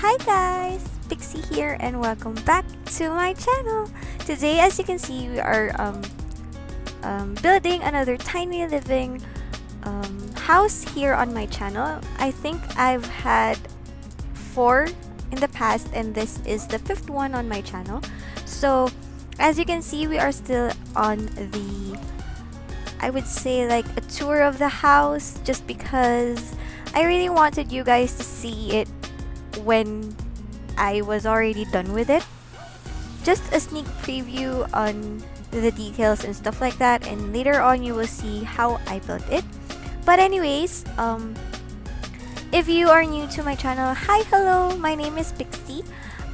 Hi guys, Pixie here and welcome back to my channel. Today, as you can see, we are building another tiny living house here on my channel. I think I've had 4 in the past and this is the 5th one on my channel. So as you can see, we are still on the, I would say, like a tour of the house, just because I really wanted you guys to see it when I was already done with it. Just a sneak preview on the details and stuff like that, and later on you will see how I built it. But anyways, if you are new to my channel, hi, hello, my name is Pixie.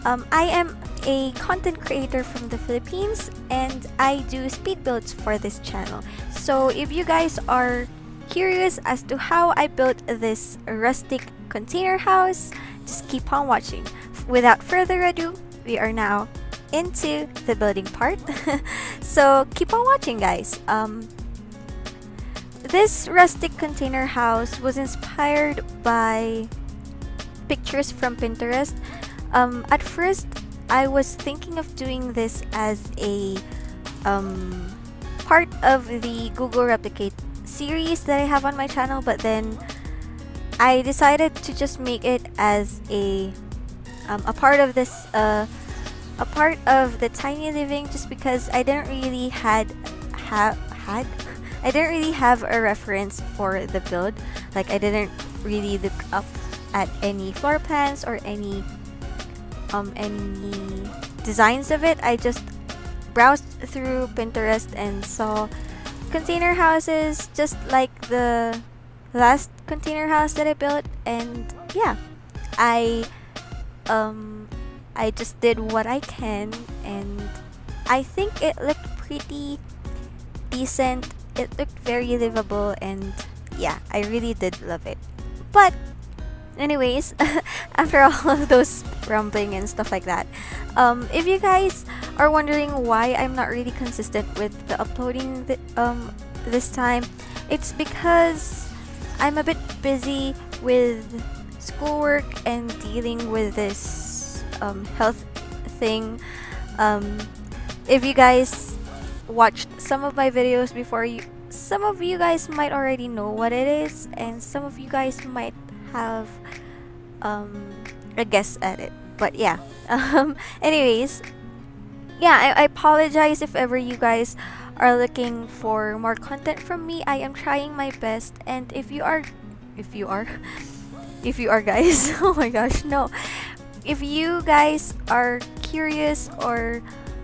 I am a content creator from the Philippines and I do speed builds for this channel. So if you guys are curious as to how I built this rustic container house, just keep on watching. Without further ado, we are now into the building part. So keep on watching, guys. This rustic container house was inspired by pictures from Pinterest. At first, I was thinking of doing this as a part of the Google Replicate series that I have on my channel, but then I decided to just make it as a part of this a part of the tiny living, just because I didn't really I didn't really have a reference for the build. Like, I didn't really look up at any floor plans or any designs of it. I just browsed through Pinterest and saw container houses just like the last container house that I built, and yeah, I just did what I can, and I think it looked pretty decent. It looked very livable, and yeah, I really did love it. But anyways, after all of those rambling and stuff like that, if you guys are wondering why I'm not really consistent with the uploading this time, it's because I'm a bit busy with schoolwork and dealing with this health thing. If you guys watched some of my videos before, some of you guys might already know what it is, and some of you guys might have a guess at it. But yeah, anyways, yeah, I apologize if ever you guys are looking for more content from me. I am trying my best, and if you are guys, oh my gosh, no, if you guys are curious or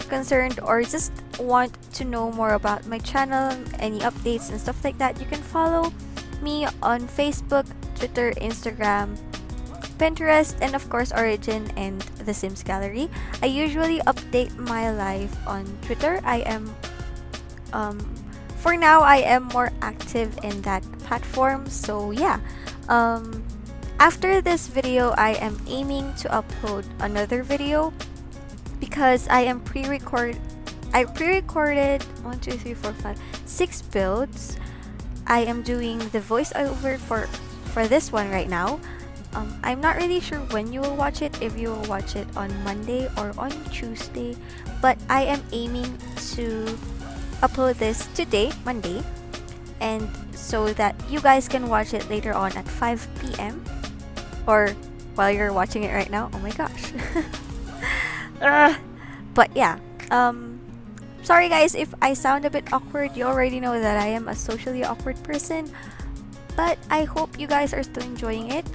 concerned or just want to know more about my channel, any updates and stuff like that, you can follow me on Facebook, Twitter, Instagram, Pinterest, and of course Origin and the Sims Gallery. I usually update my life on Twitter. I am for now I am more active in that platform. So yeah, after this video I am aiming to upload another video, because I pre-recorded 6 builds. I am doing the voiceover for this one right now. I'm not really sure when you will watch it, if you will watch it on Monday or on Tuesday, but I am aiming to upload this today, Monday, and so that you guys can watch it later on at 5 p.m. or while you're watching it right now. Oh my gosh. But yeah, sorry guys if I sound a bit awkward. You already know that I am a socially awkward person, but I hope you guys are still enjoying it.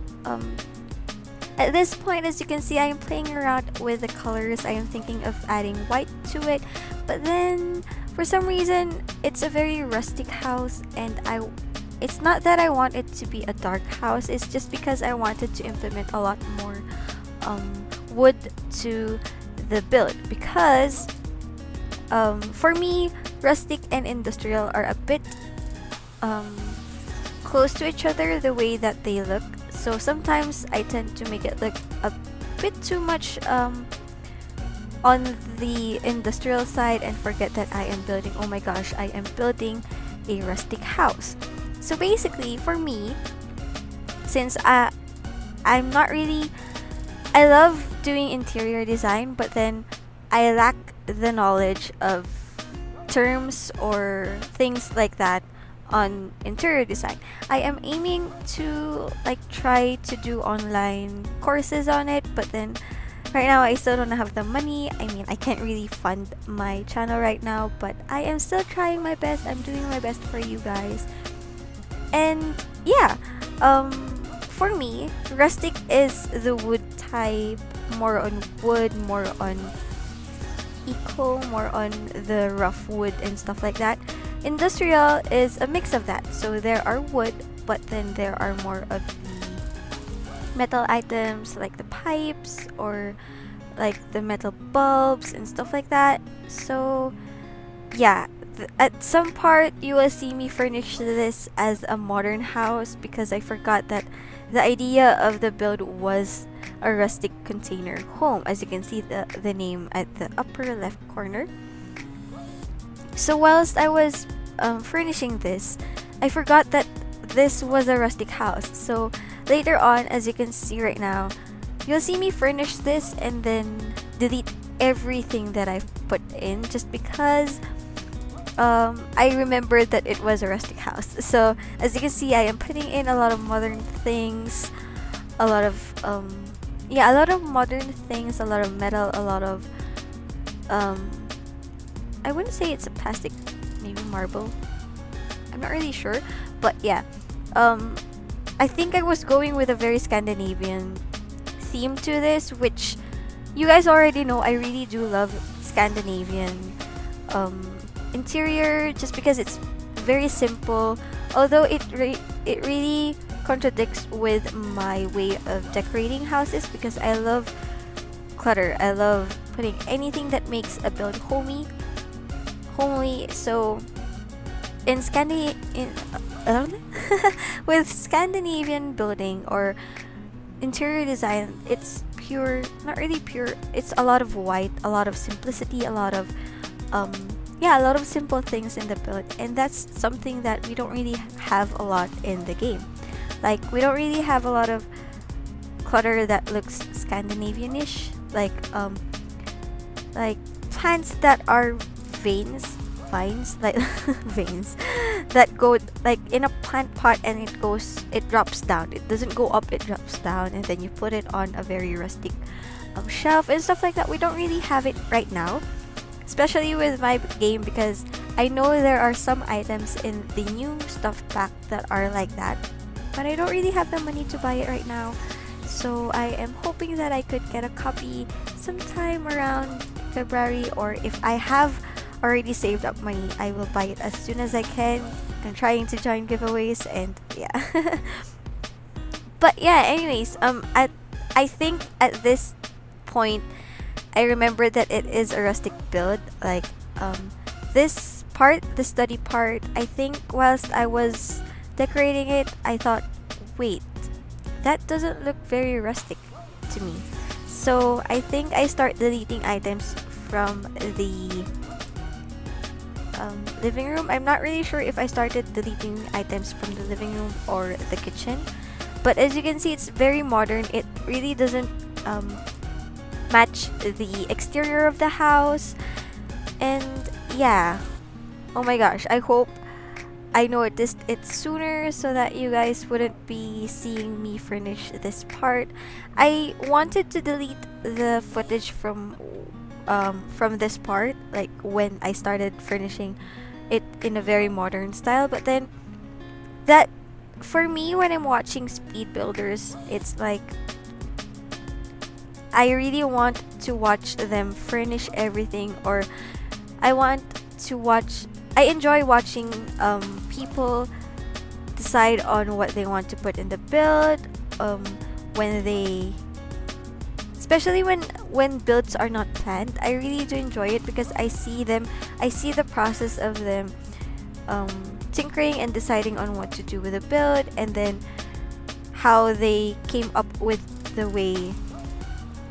At this point, as you can see, I am playing around with the colors. I am thinking of adding white to it, but then for some reason it's a very rustic house, and it's not that I want it to be a dark house, it's just because I wanted to implement a lot more wood to the build, because for me, rustic and industrial are a bit close to each other, the way that they look. So sometimes I tend to make it look a bit too much on the industrial side and forget that I am building, oh my gosh, I am building a rustic house. So basically for me, since I'm not really I love doing interior design, but then I lack the knowledge of terms or things like that on interior design. I am aiming to like try to do online courses on it, but then right now I still don't have the money. I mean, I can't really fund my channel right now, but I am still trying my best. I'm doing my best for you guys. And yeah, for me, rustic is the wood type, more on wood, more on eco, more on the rough wood and stuff like that. Industrial is a mix of that. So there are wood, but then there are more of the metal items like the pipes or like the metal bulbs and stuff like that. So yeah, at some part you will see me furnish this as a modern house because I forgot that the idea of the build was a rustic container home, as you can see the name at the upper left corner. So whilst I was furnishing this, I forgot that this was a rustic house. So later on, as you can see right now, you'll see me furnish this and then delete everything that I've put in just because I remembered that it was a rustic house. So as you can see, I am putting in a lot of modern things, a lot of a lot of modern things, a lot of metal, a lot of I wouldn't say it's a plastic, maybe marble. I'm not really sure, but yeah. I think I was going with a very Scandinavian theme to this, which you guys already know. I really do love Scandinavian interior just because it's very simple, although it really contradicts with my way of decorating houses because I love clutter. I love putting anything that makes a build homey. So in with Scandinavian building or interior design, it's pure, not really pure, it's a lot of white, a lot of simplicity, a lot of a lot of simple things in the build, and that's something that we don't really have a lot in the game. Like, we don't really have a lot of clutter that looks Scandinavian-ish, like plants that are vines like veins that go like in a plant pot, and it drops down. It doesn't go up, it drops down, and then you put it on a very rustic shelf and stuff like that. We don't really have it right now, especially with my game, because I know there are some items in the new stuff pack that are like that, but I don't really have the money to buy it right now. So I am hoping that I could get a copy sometime around February, or if I have already saved up money, I will buy it as soon as I can. I'm trying to join giveaways, and yeah. But yeah, anyways, I think at this point I remember that it is a rustic build. Like this part, the study part, I think whilst I was decorating it, I thought, wait, that doesn't look very rustic to me. So I think I start deleting items from the living room. I'm not really sure if I started deleting items from the living room or the kitchen, but as you can see, it's very modern. It really doesn't match the exterior of the house, and yeah, oh my gosh, I hope I noticed it sooner so that you guys wouldn't be seeing me furnish this part. I wanted to delete the footage from this part, like when I started furnishing it in a very modern style, but then that, for me, when I'm watching speed builders, it's like I really want to watch them furnish everything, or I enjoy watching people decide on what they want to put in the build, especially when builds are not planned. I really do enjoy it because I see the process of them tinkering and deciding on what to do with a build, and then how they came up with the way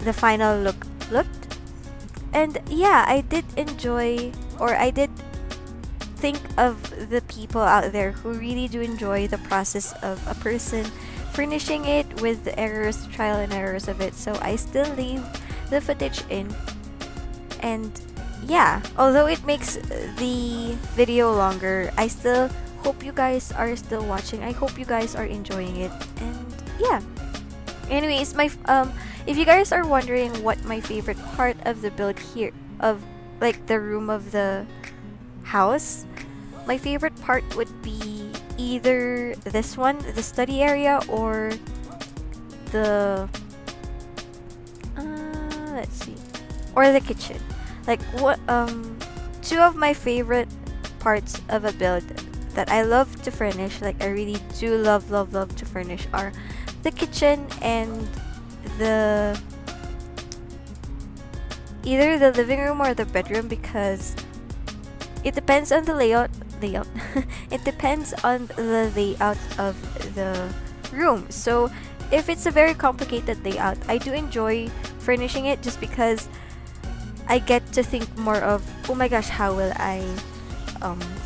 the final look looked. And yeah, I did enjoy, or I did think of the people out there who really do enjoy the process of a person furnishing it with the errors, trial and errors of it. So I still leave the footage in. And yeah, although it makes the video longer, I still hope you guys are still watching. I hope you guys are enjoying it. And yeah. Anyways, if you guys are wondering what my favorite part of the build here, of like the room of the house, my favorite part would be either this one, the study area, or the let's see, or the kitchen. Like what two of my favorite parts of a build that I love to furnish, like I really do love to furnish, are the kitchen and the either the living room or the bedroom, because it depends on the layout. It depends on the layout of the room. So if it's a very complicated layout, I do enjoy furnishing it just because I get to think more of, oh my gosh, how will I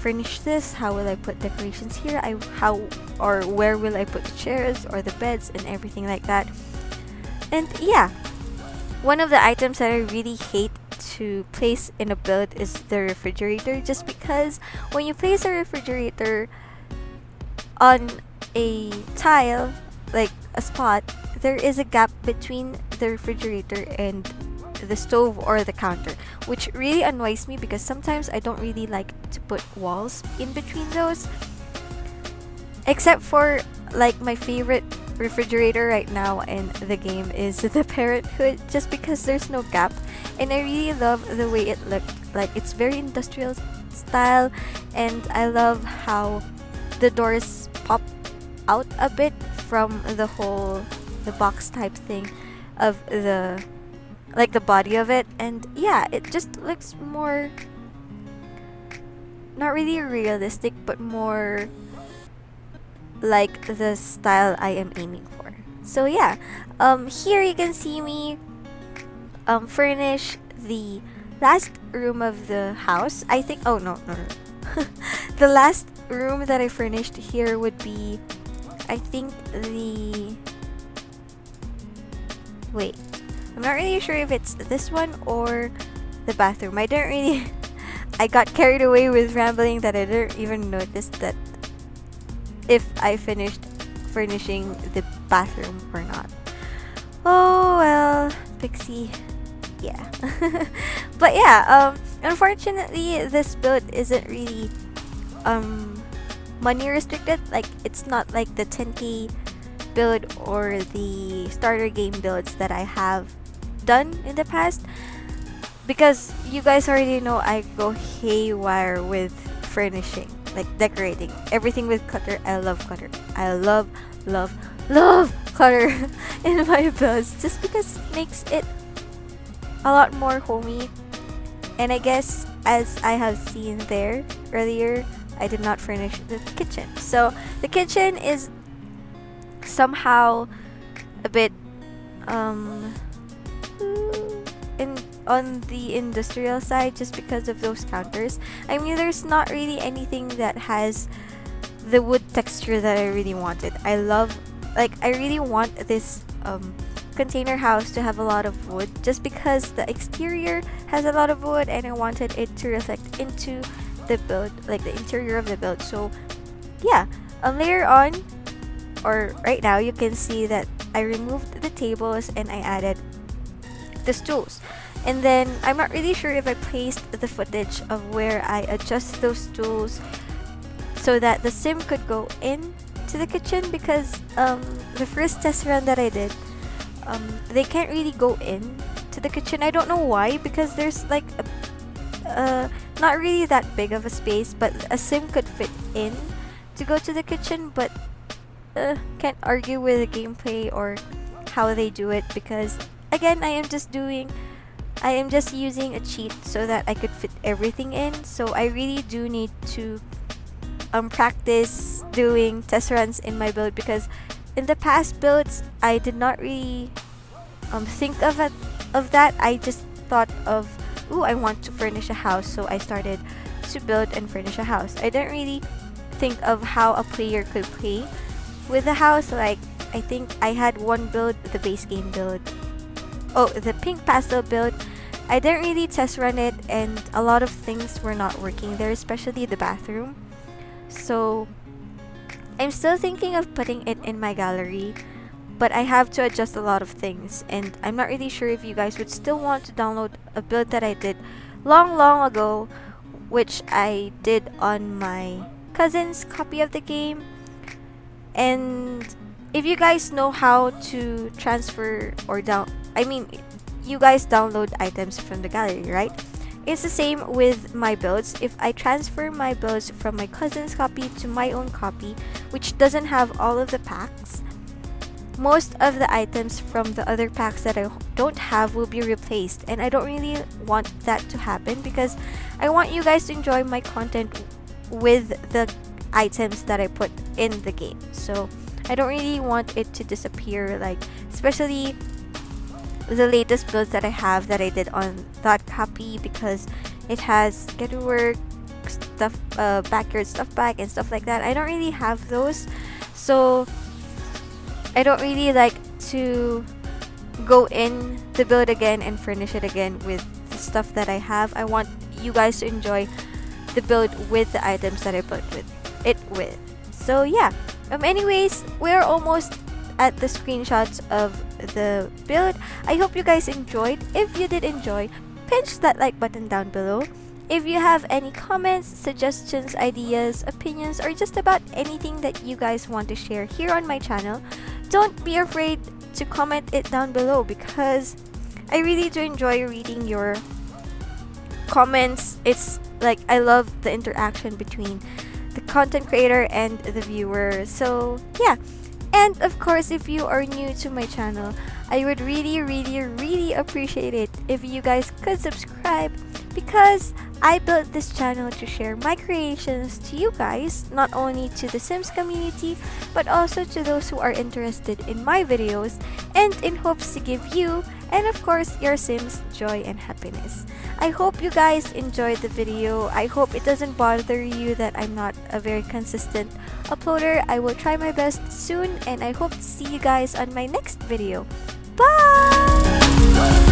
furnish this? How will I put decorations here? How or where will I put the chairs or the beds and everything like that? And yeah, one of the items that I really hate to place in a build is the refrigerator, just because when you place a refrigerator on a tile, like a spot, there is a gap between the refrigerator and the stove or the counter, which really annoys me because sometimes I don't really like to put walls in between those. Except for like my favorite refrigerator right now in the game is the Parenthood, just because there's no gap, and I really love the way it looked. Like it's very industrial style, and I love how the doors pop out a bit from the box type thing of the body of it. And yeah, it just looks more, not really realistic, but more like the style I am aiming for. So yeah, here you can see me furnish the last room of the house. I think, oh no. The last room that I furnished here would be, I think wait, I'm not really sure if it's this one or the bathroom. I don't really I got carried away with rambling that I didn't even notice that if I finished furnishing the bathroom or not. Oh well, Pixie. Yeah. But yeah, unfortunately this build isn't really money restricted. Like it's not like the 10k build or the starter game builds that I have done in the past, because you guys already know I go haywire with furnishing, like decorating everything with clutter. I love clutter. I love clutter in my builds, just because it makes it a lot more homey. And I guess, as I have seen there earlier, I did not furnish the kitchen. So the kitchen is somehow a bit on the industrial side, just because of those counters. I mean, there's not really anything that has the wood texture that I really wanted. I really want this container house to have a lot of wood, just because the exterior has a lot of wood and I wanted it to reflect into the build, like the interior of the build. So yeah, later on, or right now, you can see that I removed the tables and I added the stools. And then I'm not really sure if I placed the footage of where I adjust those stools so that the sim could go in to the kitchen, because the first test run that I did, they can't really go in to the kitchen. I don't know why, because there's like not really that big of a space, but a sim could fit in to go to the kitchen. But can't argue with the gameplay or how they do it, because again, I am just using a cheat so that I could fit everything in. So I really do need to practice doing test runs in my build, because in the past builds I did not really think of that. I just thought of, ooh, I want to furnish a house, so I started to build and furnish a house. I didn't really think of how a player could play with the house, like I think I had one build, the base game build. Oh, the pink pastel build. I didn't really test run it, and a lot of things were not working there, especially the bathroom. So I'm still thinking of putting it in my gallery, but I have to adjust a lot of things, and I'm not really sure if you guys would still want to download a build that I did long ago, which I did on my cousin's copy of the game. And if you guys know how to transfer or you guys download items from the gallery, right? It's the same with my builds. If I transfer my builds from my cousin's copy to my own copy, which doesn't have all of the packs, most of the items from the other packs that I don't have will be replaced, and I don't really want that to happen because I want you guys to enjoy my content with the items that I put in the game. So I don't really want it to disappear, like especially the latest builds that I have that I did on that copy, because it has get to work stuff, backyard stuff pack and stuff like that. I don't really have those, so I don't really like to go in the build again and furnish it again with the stuff that I have. I want you guys to enjoy the build with the items that I put with. So yeah. Anyways, we're almost at the screenshots of the build. I hope you guys enjoyed. If you did enjoy, pinch that like button down below. If you have any comments, suggestions, ideas, opinions, or just about anything that you guys want to share here on my channel, don't be afraid to comment it down below, because I really do enjoy reading your comments. It's like I love the interaction between the content creator and the viewer. So yeah. And of course, if you are new to my channel, I would really appreciate it if you guys could subscribe, because I built this channel to share my creations to you guys, not only to the Sims community, but also to those who are interested in my videos, and in hopes to give you, and of course your Sims, joy and happiness. I hope you guys enjoyed the video. I hope it doesn't bother you that I'm not a very consistent uploader. I will try my best soon, and I hope to see you guys on my next video. Bye!